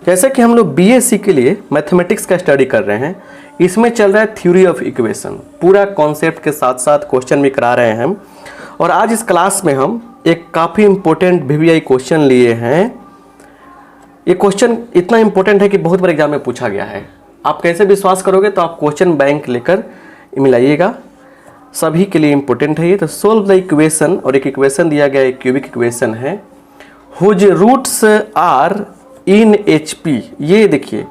जैसे कि हम लोग बीएससी के लिए मैथमेटिक्स का स्टडी कर रहे हैं, इसमें चल रहा है थ्योरी ऑफ इक्वेशन, पूरा कॉन्सेप्ट के साथ साथ क्वेश्चन भी करा रहे हैं हम। और आज इस क्लास में हम एक काफ़ी इम्पोर्टेंट वीवीआई क्वेश्चन लिए हैं। ये क्वेश्चन इतना इम्पोर्टेंट है कि बहुत बार एग्जाम में पूछा गया है। आप कैसे विश्वास करोगे, तो आप क्वेश्चन बैंक लेकर मिलाइएगा, सभी के लिए इम्पोर्टेंट है ये। तो सोल्व द इक्वेशन, और एक इक्वेशन दिया गया है, क्यूबिक इक्वेशन है, whose roots are in HP। ये देखिए,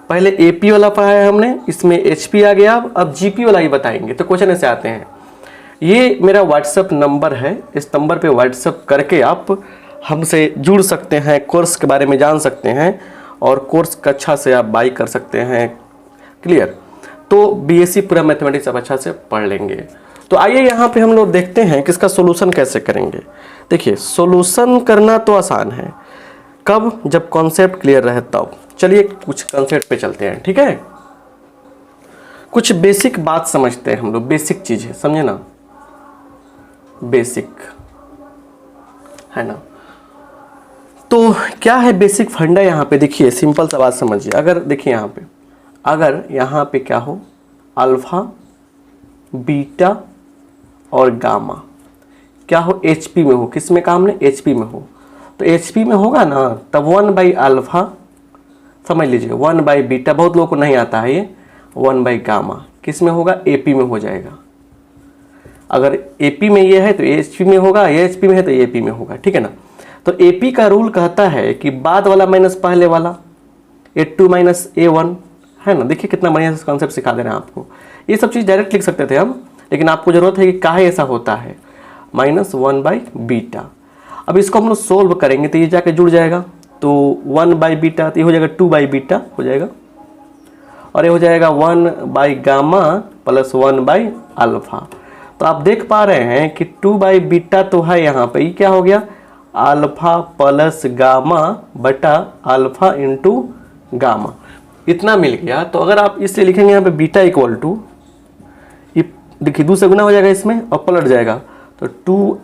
पहले AP वाला पढ़ाया हमने, इसमें HP आ गया, अब GP वाला ही बताएंगे। तो क्वेश्चन ऐसे आते हैं। ये मेरा व्हाट्सएप नंबर है, इस नंबर पे व्हाट्सएप करके आप हमसे जुड़ सकते हैं, कोर्स के बारे में जान सकते हैं और कोर्स का अच्छा से आप बाई कर सकते हैं। क्लियर? तो BSc पूरा मैथमेटिक्स आप अच्छा से पढ़ लेंगे। तो आइए यहाँ पे हम लोग देखते हैं कि इसका सोल्यूशन कैसे करेंगे। देखिए, सोल्यूशन करना तो आसान है, कब? जब कॉन्सेप्ट क्लियर रहे तब। चलिए कुछ कॉन्सेप्ट पे चलते हैं, ठीक है? कुछ बेसिक बात समझते हैं हम लोग, बेसिक चीज़ है, समझे ना, बेसिक है ना। तो क्या है बेसिक फंडा यहाँ पे? देखिए सिंपल सा बात समझिए। अगर देखिए यहाँ पे, अगर यहाँ पे क्या हो, अल्फा, बीटा और गामा क्या हो, HP में हो। किस में काम ने? HP में हो। तो HP में होगा ना, तब 1/अल्फा समझ लीजिए, 1/बीटा, बहुत लोगों को नहीं आता है ये, 1/गामा किस में होगा? AP में हो जाएगा। अगर AP में ये है तो HP में होगा, ये HP में है तो AP में होगा, ठीक है ना। तो AP का रूल कहता है कि बाद वाला माइनस पहले वाला, A2 माइनस A1, है ना। देखिए कितना बढ़िया से कॉन्सेप्ट सिखा दे रहे हैं आपको। ये सब चीज़ डायरेक्ट लिख सकते थे हम, लेकिन आपको ज़रूरत है कि काहे ऐसा होता है, -1/बीटा। अब इसको हम लोग सोल्व करेंगे तो ये जाके जुड़ जाएगा, तो 1/बीटा, तो ये हो जाएगा 2/बीटा हो जाएगा, और ये हो जाएगा 1/गामा प्लस 1/अल्फा। तो आप देख पा रहे हैं कि 2/बीटा तो है यहाँ पे, ये क्या हो गया, अल्फा प्लस गामा बटा अल्फा इंटू गामा, इतना मिल गया। तो अगर आप इससे लिखेंगे यहाँ पे बीटा इक्वल टू, ये देखिए 2 से गुना हो जाएगा इसमें और पलट जाएगा, तो 2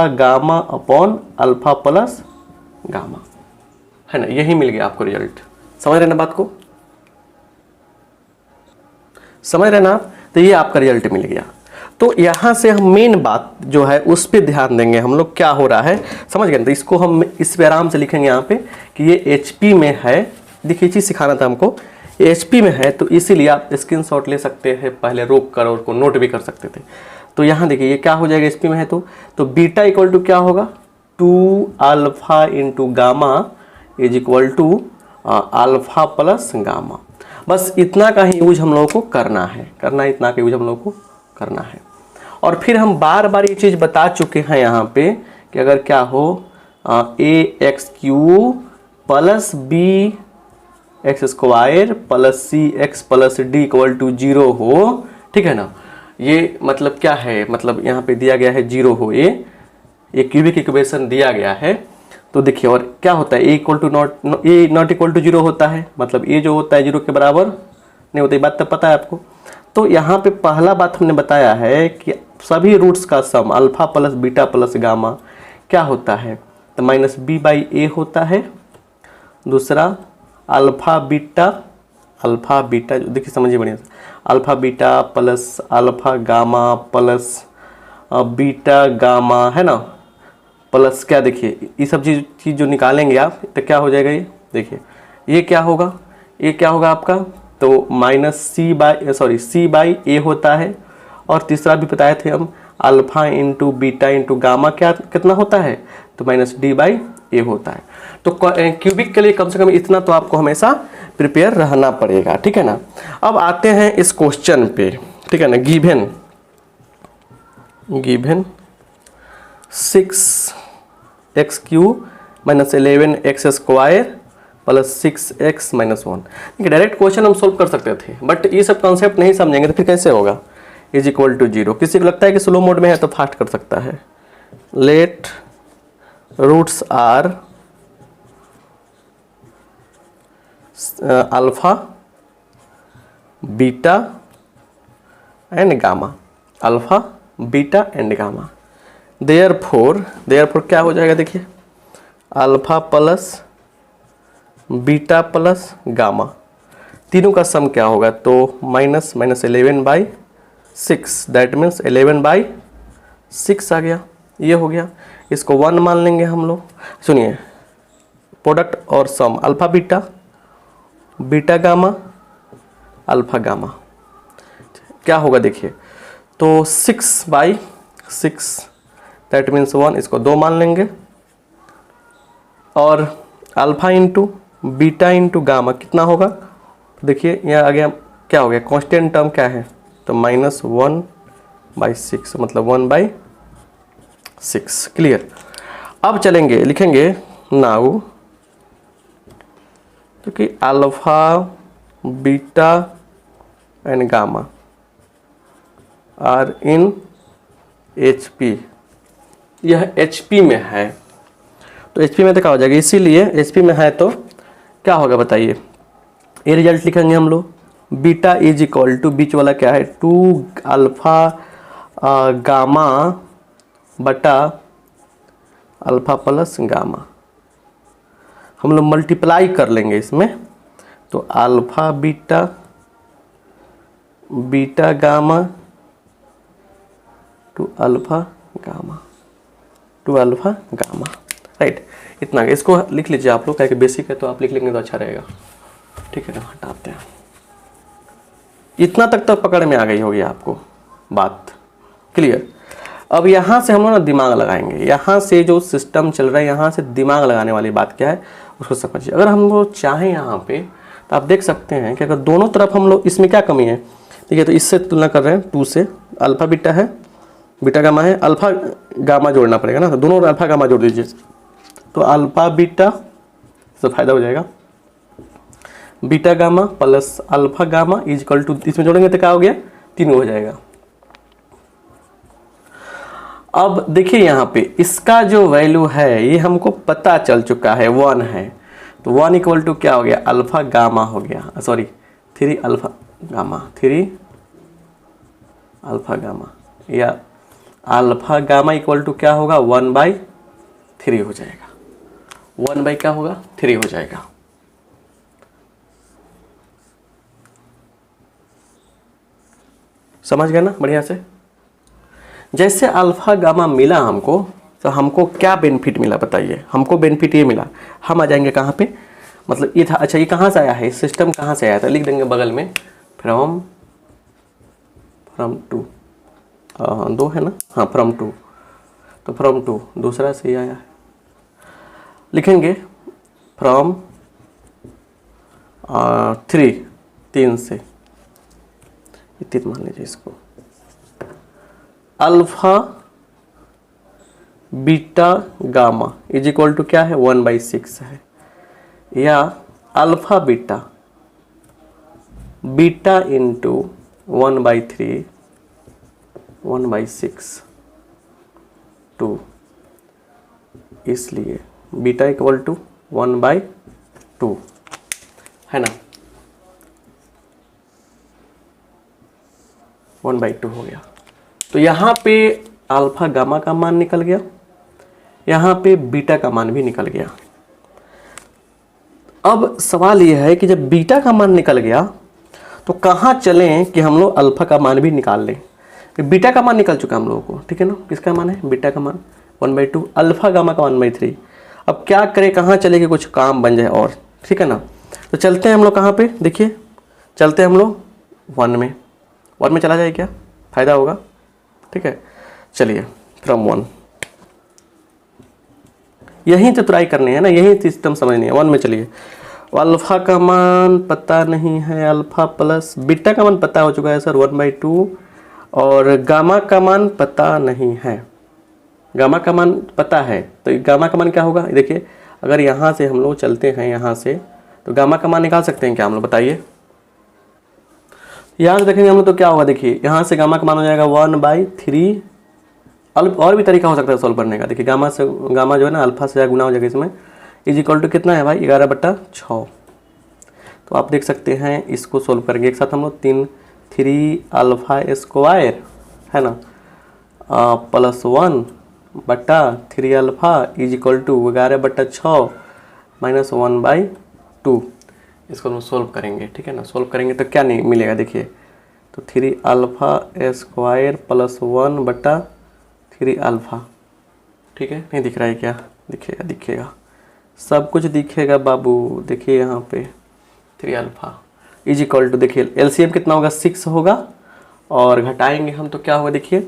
gamma upon alpha plus gamma, है ना। यही मिल गया आपको रिजल्ट। समझ रहे ना बात को? समझ रहे ना आप? तो ये आपका रिजल्ट मिल गया। तो यहाँ से हम मेन बात जो है उस पर ध्यान देंगे हम लोग, क्या हो रहा है समझ गए। तो इसको हम इस पे आराम से लिखेंगे यहाँ पे कि ये HP में है। देखिए चीज़ सिखाना था हमको, ये HP में है, तो इसीलिए आप स्क्रीनशॉट ले सकते हैं, पहले रोक कर और को नोट भी कर सकते थे। तो यहाँ देखिए ये क्या हो जाएगा, HP में है तो बीटा इक्वल टू क्या होगा, 2 into gamma is equal to alpha plus gamma. बस इतना का ही यूज हम लोगों को करना है, इतना का यूज हम लोगों को करना है। और फिर हम बार बार ये चीज़ बता चुके हैं यहाँ पे कि अगर क्या हो, AX³ plus BX square plus CX plus D equal to 0 हो, ठीक है ना। ये मतलब क्या है, मतलब यहाँ पे दिया गया है 0 हो, ये क्यूबिक इक्वेशन दिया गया है। तो देखिए और क्या होता है, A नॉट इक्वल टू 0 होता है, मतलब ये जो होता है 0 के बराबर नहीं होता, ये बात तो पता है आपको। तो यहाँ पे पहला बात हमने बताया है कि सभी रूट्स का sum alpha plus beta plus gamma क्या होता है, तो -B/A होता है। दूसरा अल्फा बीटा देखिए समझिए बढ़िया से, alpha beta plus alpha gamma plus beta gamma, है ना, प्लस क्या, देखिए ये सब चीज़ जो निकालेंगे आप तो क्या हो जाएगा, ये देखिए ये क्या होगा आपका, तो C/A होता है। और तीसरा भी बताए थे हम, alpha into beta into gamma क्या कितना होता है, तो -D/A होता है। तो क्यूबिक के लिए कम से कम इतना तो आपको हमेशा प्रिपेयर रहना पड़ेगा, ठीक है ना। अब आते हैं इस क्वेश्चन पे, ठीक है ना। Given 6x³ minus 11x square plus 6x minus 1। देखिए डायरेक्ट क्वेश्चन हम सोल्व कर सकते थे, बट ये सब कॉन्सेप्ट नहीं समझेंगे तो फिर कैसे होगा। इज इक्वल टू 0, किसी को लगता है कि स्लो मोड में है तो फास्ट कर सकता है। Let roots are alpha beta and gamma, alpha beta and gamma. Therefore क्या हो जाएगा, देखिए alpha plus beta plus gamma, तीनों का सम क्या होगा, तो माइनस माइनस 11/6, दैट मीन्स 11/6 आ गया, ये हो गया। इसको 1 मान लेंगे हम लोग। सुनिए, प्रोडक्ट और sum alpha beta, beta gamma, alpha gamma, क्या होगा देखिए, तो 6/6 दैट मीन्स 1, इसको 2 मान लेंगे। और alpha into beta into gamma कितना होगा, देखिए यहाँ आ गया, क्या हो गया, कांस्टेंट टर्म क्या है, तो -1/6 मतलब 1/6। क्लियर। अब चलेंगे, लिखेंगे नाउ, क्योंकि alpha beta and gamma are in HP, यह HP में है, तो HP में तो क्या हो जाएगा, इसीलिए HP में है तो क्या होगा बताइए, ये रिजल्ट लिखेंगे हम लोग, बीटा इज इक्वल टू, बीच वाला क्या है, 2 अल्फा गामा बटा अल्फा प्लस गामा, हम लोग मल्टीप्लाई कर लेंगे इसमें, तो alpha beta beta gamma two alpha gamma two alpha gamma, right. इतना इसको लिख लीजिए आप लोग, क्या बेसिक है तो आप लिख लेंगे तो अच्छा रहेगा, ठीक है ना। हटाते हैं, इतना तक तो पकड़ में आ गई होगी आपको बात, क्लियर। अब यहाँ से हम लोग ना दिमाग लगाएंगे, यहाँ से जो सिस्टम चल रहा है, यहाँ से दिमाग लगाने वाली बात क्या है उसको समझिए। अगर हम लोग चाहें यहाँ पे तो आप देख सकते हैं कि अगर दोनों तरफ हम लोग, इसमें क्या कमी है, ठीक है, तो इससे तुलना कर रहे हैं 2 से, अल्फा बीटा है, बीटा गामा है, अल्फा गामा जोड़ना पड़ेगा ना, तो दोनों अल्फा गामा जोड़ दीजिए, तो अल्फा बीटा से फायदा हो जाएगा, beta gamma plus alpha gamma is equal to, इसमें जोड़ेंगे तो क्या हो गया, 3 हो जाएगा। अब देखिए यहाँ पे इसका जो वैल्यू है ये हमको पता चल चुका है, 1 है, तो 1 इक्वल टू क्या हो गया, अल्फा गामा हो गया, sorry 3 alpha gamma, 3 alpha gamma, या अल्फा गामा इक्वल टू क्या होगा, 1/3 हो जाएगा, 1 क्या होगा, 3 हो जाएगा। समझ गए ना बढ़िया से। जैसे अल्फा गामा मिला हमको, तो हमको क्या बेनिफिट मिला बताइए, हमको बेनिफिट ये मिला, हम आ जाएंगे कहाँ पे, मतलब ये था, अच्छा ये कहाँ से आया है, सिस्टम कहाँ से आया था, लिख देंगे बगल में, फ्रॉम 2, 2 है ना, हाँ फ्रॉम 2, तो फ्रॉम 2 दूसरा से ही आया है, लिखेंगे फ्रॉम 3 से, 3 मान लीजिए इसको, alpha beta gamma is equal to क्या है, 1/6 है, या अल्फा बीटा बीटा इंटू 1/3 1/6 2, इसलिए बीटा इक्वल टू 1/2 है ना, 1/2 हो गया। तो यहाँ पे अल्फा गामा का मान निकल गया, यहाँ पे बीटा का मान भी निकल गया। अब सवाल यह है कि जब बीटा का मान निकल गया तो कहाँ चलें कि हम लोग अल्फा का मान भी निकाल लें। बीटा का मान निकल चुका हम लोगों को, ठीक है ना, किसका मान है, बीटा का मान 1/2, अल्फा गामा का 1/3। अब क्या करें, कहाँ चले कि कुछ काम बन जाए और, ठीक है ना। तो चलते हैं हम लोग कहाँ पे, देखिए चलते हैं हम लोग 1 में चला जाए, क्या फ़ायदा होगा, ठीक है। चलिए फ्रॉम 1, यही तो ट्राई करनी है ना, यही सिस्टम समझनी है। 1 में चलिए, अल्फा का मान पता नहीं है, अल्फा प्लस बीटा का मान पता हो चुका है सर 1/2, और गामा का मान पता नहीं है, गामा का मान पता है, तो गामा का मान क्या होगा, देखिए अगर यहाँ से हम लोग चलते हैं यहाँ से, तो गामा का मान निकाल सकते हैं क्या हम लोग बताइए, यहाँ से देखेंगे हम लोग तो क्या होगा, देखिए यहाँ से गामा का मान हो जाएगा 1/3, और भी तरीका हो सकता है सॉल्व करने का। देखिए गामा जो है ना अल्फा से गुना हो जाएगा इसमें, इज इक्वल टू कितना है भाई 11/6। तो आप देख सकते हैं इसको सोल्व करेंगे एक साथ हम लोग, 3 अल्फा स्क्वायर है ना plus 1/3 alpha is equal to 11/6 minus 1/3 2, इसको हम सोल्व करेंगे, ठीक है ना। सोल्व करेंगे तो क्या नहीं मिलेगा, देखिए तो 3 अल्फ़ा स्क्वायर प्लस 1 बटा 3 अल्फ़ा, ठीक है। नहीं दिख रहा है क्या, दिखेगा दिखेगा, सब कुछ दिखेगा बाबू। देखिए यहाँ पे 3 अल्फ़ा इज इक्वल टू, देखिए एलसीएम कितना होगा 6 होगा, और घटाएंगे हम तो क्या होगा, देखिए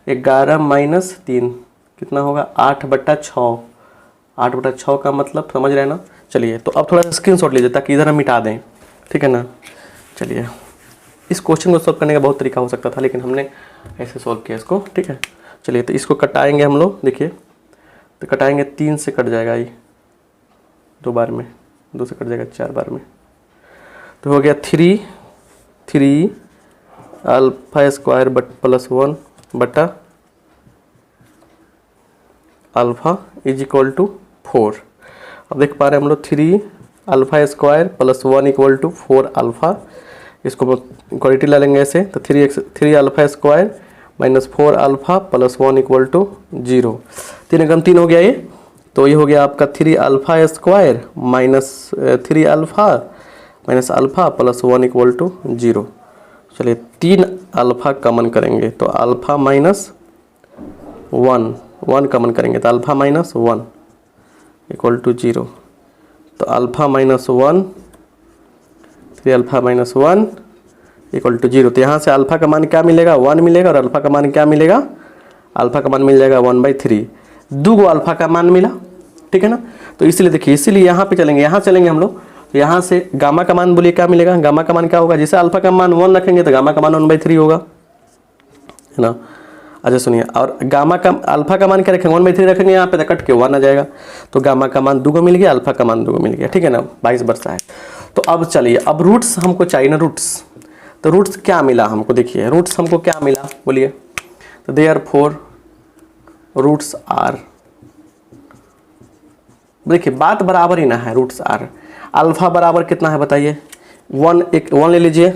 11 माइनस 3 कितना होगा 8 बटा 6, 8 बटा 6 का मतलब समझ रहे हैं ना। चलिए तो अब थोड़ा सा स्क्रीनशॉट लीजिए ताकि इधर हम मिटा दें, ठीक है ना। चलिए इस क्वेश्चन को सॉल्व करने का बहुत तरीका हो सकता था, लेकिन हमने ऐसे सॉल्व किया इसको, ठीक है। चलिए तो इसको कटाएंगे हम लोग, देखिए तो कटाएंगे 3 से कट जाएगा ये 2 बार में, 2 से कट जाएगा 4 बार में, तो हो गया 3 अल्फ़ा स्क्वायर बट प्लस 1 बटा अल्फ़ा इज इक्वल टू 4। अब देख पा रहे हैं हम लोग 3 alpha square plus 1 equal to 4 alpha, इसको इक्वलिटी ला लेंगे ऐसे, तो 3 alpha square minus 4 alpha plus 1 equal to 0, 3 एकम 3 हो गया ये, तो ये हो गया आपका 3 alpha square minus 3 alpha minus alpha plus 1 equal to 0। चलिए 3 अल्फ़ा कॉमन करेंगे तो अल्फ़ा माइनस 1 कॉमन करेंगे तो अल्फ़ा माइनस 1 इक्वल टू 0, तो alpha minus 1 3 alpha minus 1 equal to 0। तो यहाँ से अल्फ़ा का मान क्या मिलेगा 1 मिलेगा, और अल्फ़ा का मान क्या मिलेगा, अल्फ़ा का मान मिल जाएगा 1/3, 2 अल्फ़ा का मान मिला, ठीक है ना। तो इसलिए देखिए, इसीलिए यहाँ पे चलेंगे, यहाँ चलेंगे हम लोग, तो यहाँ से गामा का मान बोलिए क्या मिलेगा, गामा का मान क्या होगा, जैसे अल्फ़ा का मान 1 रखेंगे तो गामा का मान 1/3 होगा, है ना। अच्छा सुनिए, और गामा का अल्फ़ा का मान क्या रखेंगे 1/3 रखेंगे, यहाँ पे तो कट के 1 आ जाएगा, तो गामा का मान 2 को मिल गया, अल्फ़ा का मान 2 को मिल गया, ठीक है ना, 22 बरसा है। तो अब चलिए, अब रूट्स हमको चाहिए ना, रूट्स, तो रूट्स क्या मिला हमको, देखिए रूट्स हमको क्या मिला बोलिए, तो देयरफॉर रूट्स आर, देखिए बात बराबर ही ना है, रूट्स आर, अल्फ़ा बराबर कितना है बताइए 1 ले लीजिए,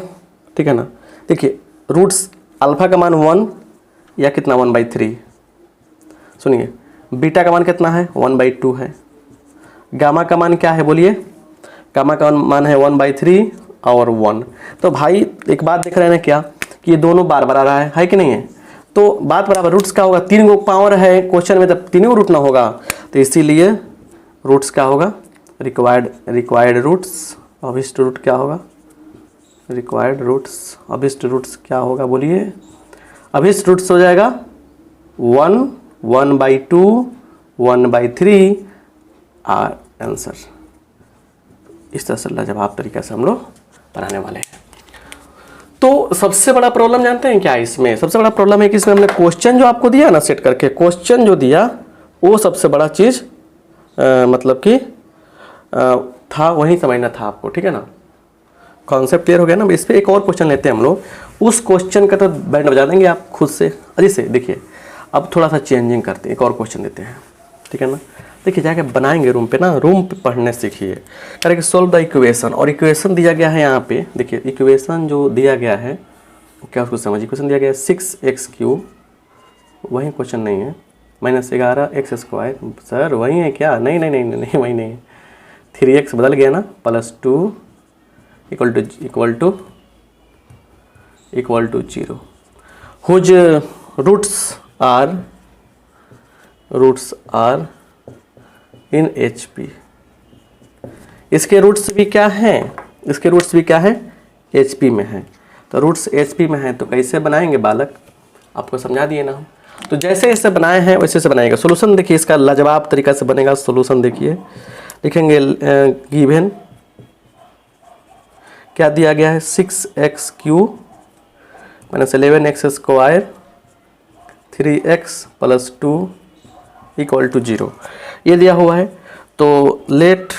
ठीक है ना। देखिए रूट्स अल्फ़ा का मान 1 या कितना 1/3, सुनिए बीटा का मान कितना है 1/2 है, गामा का मान क्या है बोलिए, गामा का मान है 1/3 और 1। तो भाई एक बात देख रहे हैं ना क्या, कि ये दोनों बार बार आ रहा है कि नहीं है, तो बात बराबर, रूट्स क्या होगा, 3 गो पावर है क्वेश्चन में, तब 3 रूट ना होगा, तो इसीलिए रूट्स क्या होगा, रिक्वायर्ड रूट्स, अभिष्ट रूट क्या होगा, रिक्वायर्ड रूट्स, अभिष्ट रूट्स क्या होगा बोलिए, अभिष्ट रूट्स हो जाएगा 1, 1/2, 1/3 आर आंसर। इस तरह से लाजवाब तरीके से हम लोग पढ़ाने वाले हैं। तो सबसे बड़ा प्रॉब्लम जानते हैं क्या इसमें, सबसे बड़ा प्रॉब्लम है कि इसमें हमने क्वेश्चन जो आपको दिया ना सेट करके, क्वेश्चन जो दिया वो सबसे बड़ा चीज़ मतलब कि था, वही समझना था आपको, ठीक है ना। कॉन्सेप्ट क्लियर हो गया ना। इस पर एक और क्वेश्चन लेते हैं हम लोग, उस क्वेश्चन का तो बैंड बजा देंगे आप खुद से। अजी से देखिए, अब थोड़ा सा चेंजिंग करते हैं, एक और क्वेश्चन देते हैं, ठीक है ना। देखिए जाके बनाएंगे रूम पे ना, रूम पे पढ़ने सीखिए, करेंगे सॉल्व द इक्वेशन, और इक्वेशन दिया गया है यहाँ पे, देखिए इक्वेशन जो दिया गया है क्या उसको समझिए, इक्वेशन दिया गया है 6x3, वही क्वेश्चन नहीं है, -11x², सर वही है क्या, नहीं नहीं नहीं नहीं वही नहीं है, 3x बदल गया ना, +2 equal to 0, whose roots are in HP, इसके रूट्स भी क्या हैं, इसके रूट्स भी क्या है HP में है, तो रूट्स HP में है, तो कैसे बनाएंगे बालक, आपको समझा दिए ना हम। तो जैसे ऐसे बनाए हैं वैसे से बनाएगा। सोल्यूशन देखिए इसका लाजवाब तरीका से बनेगा। सोल्यूशन देखिए, लिखेंगे गिवन क्या दिया गया है 6x³ -11x², 3x + 2 equal to 0, ये दिया हुआ है। तो लेट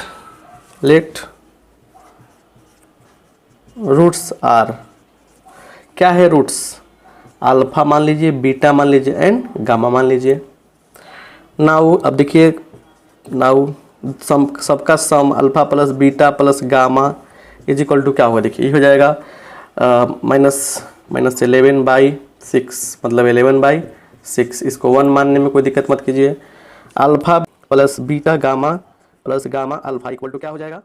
रूट्स आर, क्या है रूट्स, अल्फा मान लीजिए, बीटा मान लीजिए एंड गामा मान लीजिए। नाउ अब देखिए, नाउ सबका sum alpha plus beta plus gamma is equal to क्या होगा, देखिए ये हो जाएगा -11/6, मतलब 11/6। इसको 1 मानने में कोई दिक्कत मत कीजिए। Alpha plus beta gamma plus gamma alpha equal to क्या हो जाएगा